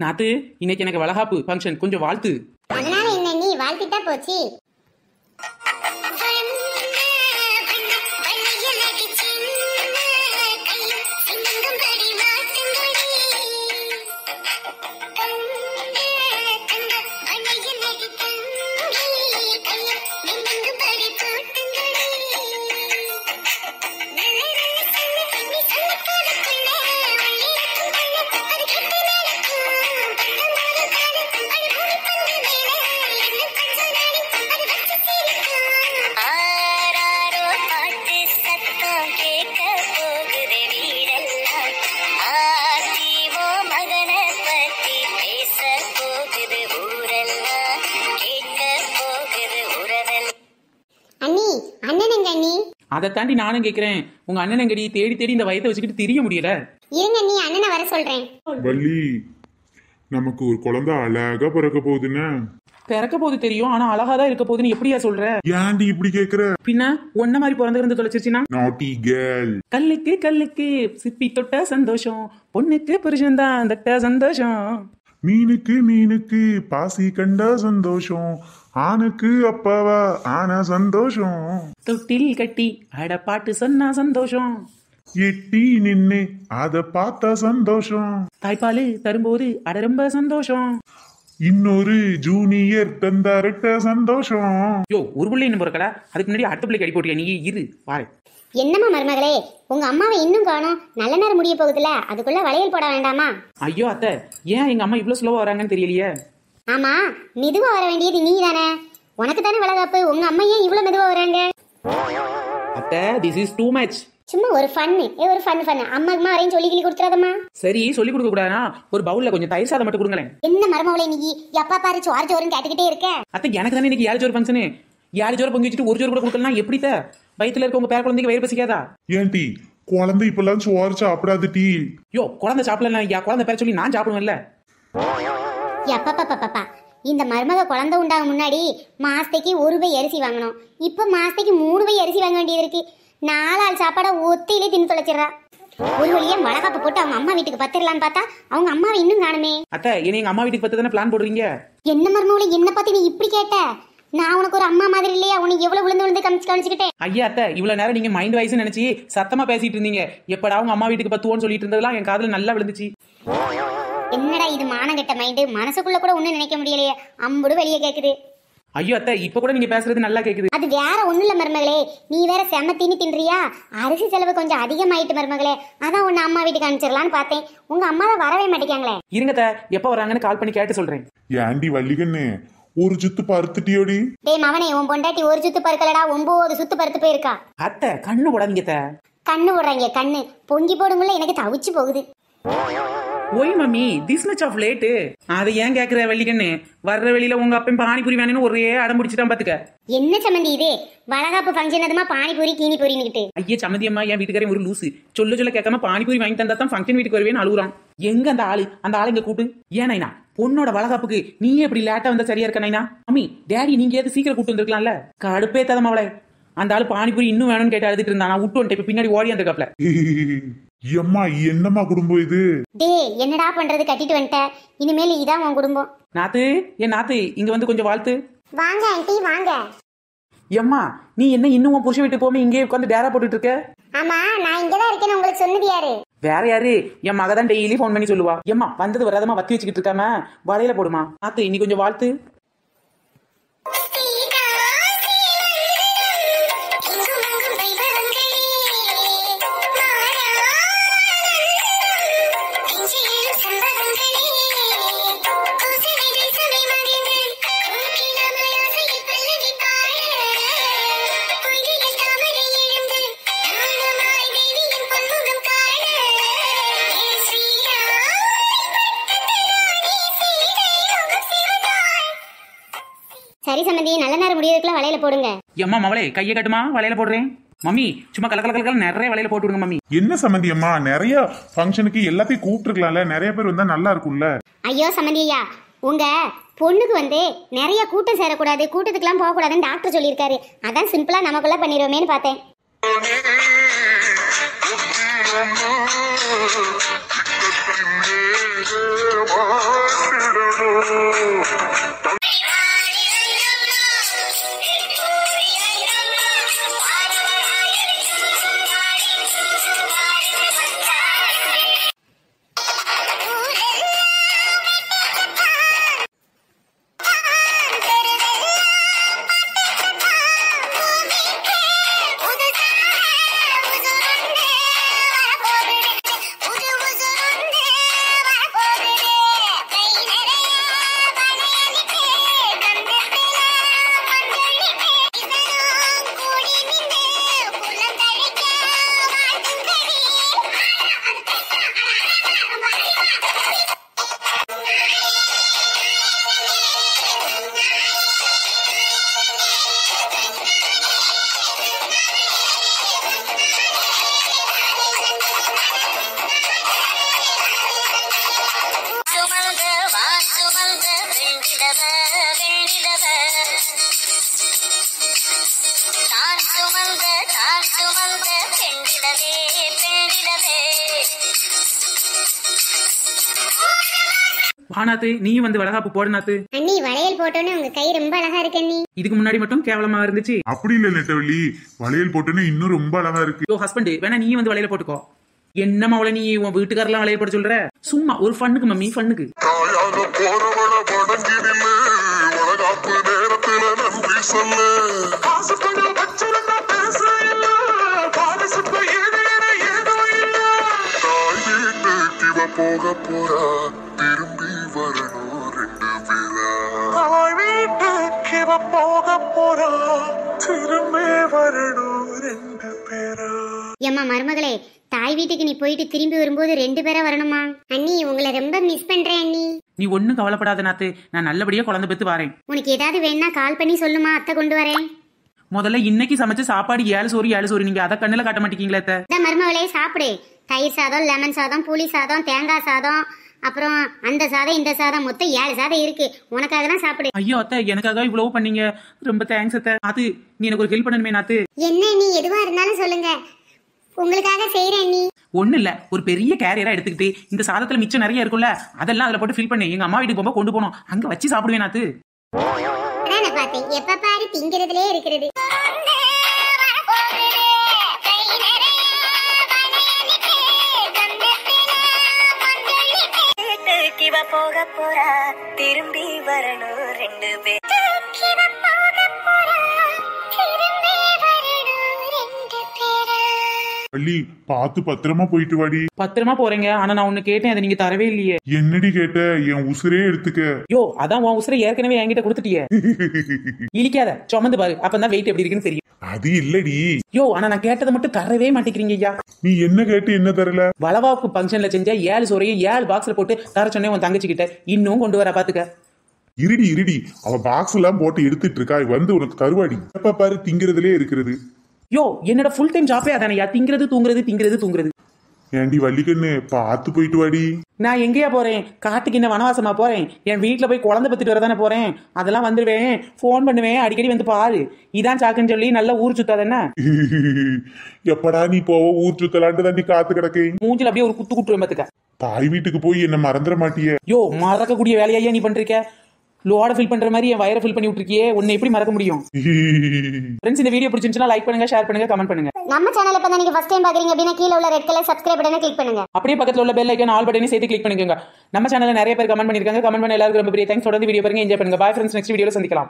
நாத்து, இன்னைக்கு எனக்கு வளகாப்பு ஃபங்க்ஷன், கொஞ்சம் வாழ்த்து. அதனால என்ன, நீ வாழ்த்திட்டா போச்சு. அதை தாண்டி நானும் கேக்குறேன், உங்க அண்ணன் எங்கடி? தேடி தேடி இந்த வயத்தை வச்சுக்கிட்டு தெரிய முடியல. இருங்க, நீ அண்ணனை வர சொல்றேன். வள்ளி, நமக்கு ஒரு குழந்தை அழகா பிறக்க போகுதுன்னு. பிறக்க போது தெரியும், ஆனா அழகாதான் இருக்க போகுதுன்னு எப்படியா சொல்ற? ஏன்டி இப்படி கேக்குற? பின்ன ஒன்ன மாதிரி பிறந்திருந்து தொலைச்சிருச்சுன்னா? நாட்டி கேர்ள். கல்லுக்கு கல்லுக்கு சிப்பி தொட்ட சந்தோஷம், பொண்ணுக்கு புருஷன்தான் தொட்ட சந்தோஷம். மீனுக்கு மீனுக்கு பாசி கண்ட சந்தோஷம், ஆணுக்கு அப்பாவா ஆன சந்தோஷம். தொட்டில் கட்டி அட பாட்டு சொன்னா சந்தோஷம், எட்டி நின்னு அத பார்த்த சந்தோஷம். தாய்ப்பாலு தரும்போது அட ரொம்ப சந்தோஷம். இன்னொரு ஜூனியர் தந்தாரட்ட சந்தோஷம். யோ, ஒரு பிள்ளை இன்னும் பிறக்கல, அதுக்கு முன்னாடி அடுத்த பிள்ளை கடி போட்டியா? நீ இரு பாரு. என்னம்மா மருமகளே, உங்க அம்மாவை இன்னும் காணோம்? நல்ல நேரம் முடிய போகுதுல, அதுக்குள்ள வளையல் போட வேண்டாமா? ஐயோ அத்தை, ஏன் எங்க அம்மா இவ்வளவு ஸ்லோவா வராங்கன்னு தெரியலையே. ஆமா, மெதுவா வர வேண்டியது நீ தானே. உனக்கு தானே வளகாப்பு, உங்க அம்மா ஏன் இவ்வளவு மெதுவா வராங்க? அத்தை, திஸ் இஸ் டூ மச். சும்மா ஒரு ஃபன்னு, ஒரு ஃபன் அம்மா வரையும் சொல்லி கிளி கொடுத்துறாதம்மா. சரி, சொல்லி கொடுக்க கூடாதுனா ஒரு பவுல்ல கொஞ்சம் தயிர் சாதம் மட்டும் கொடுங்களேன். என்ன மருமகளே நீ எப்பா பாரு சோறு சோறுன்னு கேட்டுக்கிட்டே இருக்க? அத்தை, எனக்கு தானே இன்னைக்கு 7 ஜோர் ஃபங்க்ஷனு. 7 ஜோர் பொங்கி வச்சுட்டு 1 ஜோர் கூட கொடுக்கலாம் எப்படித்த? வயிற்றுல இருக்க உங்க பேர குழந்தைங்க வயிறு பசிக்காதா? ஏன் டீ, குழந்தை இப்பெல்லாம் சோறு சாப்பிடாது டீ. யோ, குழந்தை சாப்பிடல, குழந்தை பேர சொல்லி நான் சாப்பிடுவேன்ல. எப்பா இந்த மருமக குழந்தை உண்டாக முன்னாடி மாசத்துக்கு 1 பை அரிசி வாங்கணும், இப்ப மாசத்துக்கு 3 பை அரிசி வாங்க வேண்டியது இருக்கு. 4 ஆள் சாப்பாடை ஒத்தையிலே தின்னு தொலைச்சிடறா. ஒரு வழியா வளகாப்பு போட்டு அவங்க அம்மா வீட்டுக்கு பத்திரலான்னு பார்த்தா அவங்க அம்மாவை இன்னும் காணுமே. அத்தை, என்ன எங்க அம்மா வீட்டுக்கு பத்து தானே பிளான் போடுறீங்க? என்ன மருமகளே, என்ன பத்தி நீ இப்படி கேட்ட? நான் உனக்கு ஒரு அம்மா மாதிரி இல்லையா? உனக்கு எவ்வளவு விழுந்து காமிச்சுக்கிட்டேன். ஐயா அத்தை, இவ்வளவு நேரம் நீங்க மைண்ட் வாய்ஸ் நினைச்சு சத்தமா பேசிட்டு இருந்தீங்க. எப்படா அவங்க அம்மா வீட்டுக்கு பத்துவோன்னு சொல்லிட்டு இருந்ததெல்லாம் என் காதுல நல்லா விழுந்துச்சு. என்னடா இது மானங்கெட்ட மைண்டு, மனசுக்குள்ள கூட ஒண்ணு நினைக்க முடியலையே, அம்புடு வெளியே கேக்குது. ஐயோ அத்தை, இப்ப கூட நீங்க பேசுறது நல்லா கேக்குது. அது வேற ஒண்ணு இல்ல மருமகளே, நீ வேற செம தீனி தின்றியா, அரிசி செலவு கொஞ்சம் அதிகமாயிட்டு மருமகளே, அதான் உன்னை அம்மா வீட்டுக்கு அனுப்பிச்சிடலான்னு பார்த்தேன். உங்க அம்மா தான் வரவே மாட்டேங்காங்களே. இருங்க அத்தை, எப்ப வராங்கன்னு கால் பண்ணி கேட்டு சொல்றேன். ஏன்டி வள்ளிகண்ணு, ஒரு சுத்து பருத்துட்டியோடி? டேய் மவனே, உன் பொண்டாட்டி ஒரு சுத்து பருக்கலடா, 9 சுத்து பருத்து போயிருக்கா. அத்தை, கண்ணு போடாதீங்க அத்தை. கண்ணு போடுறாங்க, கண்ணு பொங்கி போடுங்கள, எனக்கு தவிச்சு போகுது. ஓய் mummy, this much of late. அதை ஏன் கேக்குற வள்ளிக்கண்ணு? வர்ற வெளியில உங்க அப்பன் பானிபூரி வேணும்னு ஒரே அடம் பிடிச்சிட்டான் பாத்துக்க. என்ன சம்மந்தி இது? வளகாப்பு ஃபங்க்ஷன் அதுமா பானிபூரி கீனி பூரின்னுகிட்டு. ஐயே சம்மந்தி அம்மா, என் வீட்டுக்காரன் ஒரு லூசு. சொல்ல கேட்காம பானிபூரி வாங்கி தந்தா தான் ஃபங்க்ஷன் வீட்டுக்கு வருவேன்னு அழுகுறான். எங்க அந்த ஆளு இங்க கூட்டு. ஏன் நைனா, பொண்ணோட வளகாப்புக்கு நீயே இப்படி லேட்டா வந்தா சரியா இருக்க நைனா? அம்மி, டேடி நீங்க ஏது சீக்கிரம் கூட்டு வந்திருக்கலாம்ல. கடுப்பே ததமா அவளை. அந்த ஆளு பானிபூரி இன்னும் வேணும்னு கேட்டு அழுதுட்டு இருந்தா. நான் விட்டு வந்துட்டேன், பின்னாடி ஓடி அந்த கப்ல. எம்மா, என்னம்மா குடும்பம் இது? டேய், என்னடா பண்றது, கட்டிட்டு வந்துட்ட, இனிமேல் இதான் உன் குடும்பம். நாத்து, என் நாத்து, இங்க வந்து கொஞ்சம் வாழ்த்து. வாங்க ஆண்டி வாங்க. எம்மா, நீ என்ன இன்னும் உன் புருஷன் வீட்டு போகாம இங்கே உட்காந்து டேரா போட்டுட்டு இருக்க? ஆமா, நான் இங்கதான் இருக்கேன்னு உங்களுக்கு சொன்னது யாரு? வேற யாரு? என் மக தான் டெய்லி போன் பண்ணி சொல்லுவா. எம்மா, வந்தது வராதமா வத்தி வச்சுக்கிட்டு இருக்காம வலையில போடுமா. நாத்து, இன்னி கொஞ்சம் வாழ்த்து. சரி சம்மந்தி, நல்ல நேரம் முடியறதுக்குள்ள வலையில போடுங்க. எம்மா மவளே, கையை கட்டுமா, வலையில போடுறேன். மம்மி, சும்மா கலக்கல நிறைய வலையில போட்டு விடுங்க மம்மி. என்ன சம்மந்தி அம்மா, நிறைய ஃபங்க்ஷனுக்கு எல்லாத்தையும் கூப்பிட்டுருக்கலாம்ல, நிறைய பேர் வந்தா நல்லா இருக்கும்ல. ஐயோ சம்மந்தி ஐயா, உங்க பொண்ணுக்கு நிறைய கூட்டம் சேரக்கூடாது, கூட்டத்துக்குலாம் போக கூடாதுன்னு டாக்டர் சொல்லியிருக்காரு. அதான் சிம்பிளா நமக்குள்ள பண்ணிடுவோமேன்னு பார்த்தேன். வா நாத்து, நீயும் வந்து வளகாப்பு போடு நாத்து. அண்ணி வளையல் போட்டோன்னு உங்க கை ரொம்ப அழகா இருக்கு அண்ணி. இதுக்கு முன்னாடி மட்டும் கேவலமா இருந்துச்சு. அப்படி இல்ல நெட்டவள்ளி, வளையல் போட்டுன்னு இன்னும் ரொம்ப அழகா இருக்கு. யோ ஹஸ்பண்ட், வேணா நீயும் வந்து வளையல போட்டுக்கோ. என்னமா அவளை நீ உன் வீட்டுக்காரெல்லாம் வளையல் போட சொல்ற? சும்மா ஒரு ஃபன்னுக்கு மம்மி, ஃபன்னுக்கு. தாயாக போறவள வணங்கினிலே வளகாப்பு நேரத்துல நன்றி சொல்லு. காசு பணம் வச்சிருந்தா பேச இல்ல, பாரசுத்த ஏதோ இல்ல. தாய் வீட்டுக்கு இவ போக போறா, திரும்பி வரணும் 2 பேரா. தாய் வீட்டுக்கு இவ போக போறா, திரும்பி வரணும் 2 பேரா. ஏம்மா மருமகளே, தாய் வீட்டுக்கு நீ போயிட்டு திரும்பி வரும்போது 2 பேரா வரணுமா? அண்ணி உங்களை ரொம்ப மிஸ் பண்றேன் அண்ணி. நீ ஒன்னும் கவலைப்படாத நாத்து, நான் நல்லபடியா குழந்தை பெத்து வரேன். உனக்கு ஏதாவது வேணா கால் பண்ணி சொல்லுமா, அத்தை கொண்டு வரேன். முதல்ல இன்னைக்கு சமைச்ச சாப்பாடு 7 சோறு, நீங்க அதை கண்ணுல காட்ட மாட்டீங்களே அத்தை. இந்த மருமகளே சாப்பிடு. தயிர் சாதம், லெமன் சாதம், புளி சாதம், தேங்காய் சாதம், அப்புறம் அந்த சாதம் இந்த சாதம், மொத்தம் 7 சாதம் இருக்கு. உனக்காக தான் சாப்பிடு. ஐயோ அத்தை, எனக்காக இவ்வளவு பண்ணீங்க, ரொம்ப தேங்க்ஸ் அத்தை. அது நீ எனக்கு ஒரு ஹெல்ப் பண்ணணுமே நாத்து. என்ன நீ எதுவா இருந்தாலும் சொல்லுங்க, உங்களுக்காக செய்யறேன் நீ. ஒண்ணு இல்ல, ஒரு பெரிய கேரியரா எடுத்துக்கிட்டு இந்த சாதத்துல மிச்சம் நிறைய இருக்கும்ல, அதெல்லாம் அதுல போட்டு ஃபில் பண்ணி எங்க அம்மா வீட்டுக்கு போகும்போது கொண்டு போனோம், அங்க வச்சு சாப்பிடுவேன் நாத்து. அதான் பார்த்தேன், எப்ப பாரு திங்கிறதுலே இருக்கிறது. போக போறா, திரும்பி வரணும் 2 பேர். வள்ளி, பார்த்து பத்திரமா போயிட்டு வாடி. பத்திரமா போறீங்க, ஆனா நான் ஒண்ணு கேட்டேன், அதை நீங்க தரவே இல்லையே. என்னடி கேட்ட? என் உசுரே எடுத்துக்க. யோ அதான் உன் உசுரை ஏற்கனவே என்கிட்ட கொடுத்துட்டியே. இழிக்காத, சுமந்து பாரு, அப்பதான் வெயிட் எப்படி இருக்குன்னு தெரியும். அது இல்லடி. யோ ஆனா நான் கேட்டதை மட்டும் தரவே மாட்டேங்கிறீங்க ஐயா. நீ என்ன கேட்டு என்ன தரல? வளவாப்பு ஃபங்க்ஷன்ல செஞ்ச 7 சோறையும் 7 பாக்ஸ்ல போட்டு தர சொன்னேன் உன் தங்கச்சி கிட்ட, இன்னும் கொண்டு வர பாத்துக்க. இருடி, அவ பாக்ஸ் எல்லாம் போட்டு எடுத்துட்டு இருக்கா, வந்து உனக்கு கருவாடி. எப்ப பாரு திங்கிறதுலே இருக்கிறது. யோ என்னோட ஃபுல் டைம் ஜாப்பே அதானையா, திங்கிறது தூங்குறது. ஏண்டி வள்ளிக்கண்ணு, பார்த்து போயிட்டு வாடி. நான் எங்கேயா போறேன்? காட்டுக்கு என்ன வனவாசமா போறேன்? என் வீட்டுல போய் குழந்தை பத்திட்டு வரதானே போறேன். அதெல்லாம் வந்துடுவேன், போன் பண்ணுவேன், அடிக்கடி வந்து பாரு. இதான் சாக்குன்னு சொல்லி நல்லா ஊர் சுத்தாதஎன்ன. எப்படா நீ போவ ஊர் சுத்தலான்ட்டு தாண்டி காத்து கிடக்கு. மூஞ்சில அப்படியே ஒரு குத்து குட்டுவேன் பாத்துக்க. தாய் வீட்டுக்கு போய் என்ன மறந்துட மாட்டிய? யோ மறக்கக்கூடிய வேலையா நீ பண்றிருக்க? லோட ஃபில் பண்ற மாதிரி என் வயரை ஃபில் பண்ணி விட்டுருக்கியே, உன்னை எப்படி மறக்க முடியும்? ஃப்ரெண்ட்ஸ், இந்த வீடியோ பிடிச்சிருந்துச்சுன்னா லைக் பண்ணுங்க, ஷேர் பண்ணுங்க, கமெண்ட் பண்ணுங்க. நம்ம சேனலை இப்ப நீங்க ஃபர்ஸ்ட் டைம் பாக்குறீங்க அப்படின்னா கீழ உள்ள ரெட் கலர் சப்ஸ்கிரைப் பட்டனை கிளிக் பண்ணுங்க. அப்படியே பக்கத்துல உள்ள பெல் ஐகான் ஆல் பட்டனையும் சேர்த்து கிளிக் பண்ணிக்கோங்க. நம்ம சேனல்ல நிறைய பேர் கமெண்ட் பண்ணிருக்காங்க. கமெண்ட் பண்ண எல்லாருக்கும் ரொம்ப பெரிய தேங்க்ஸ். தொடர்ந்து வீடியோ பாருங்க, என்ஜாய் பண்ணுங்க. பாய் ஃப்ரெண்ட்ஸ், நெக்ஸ்ட் வீடியோல சந்திக்கலாம்.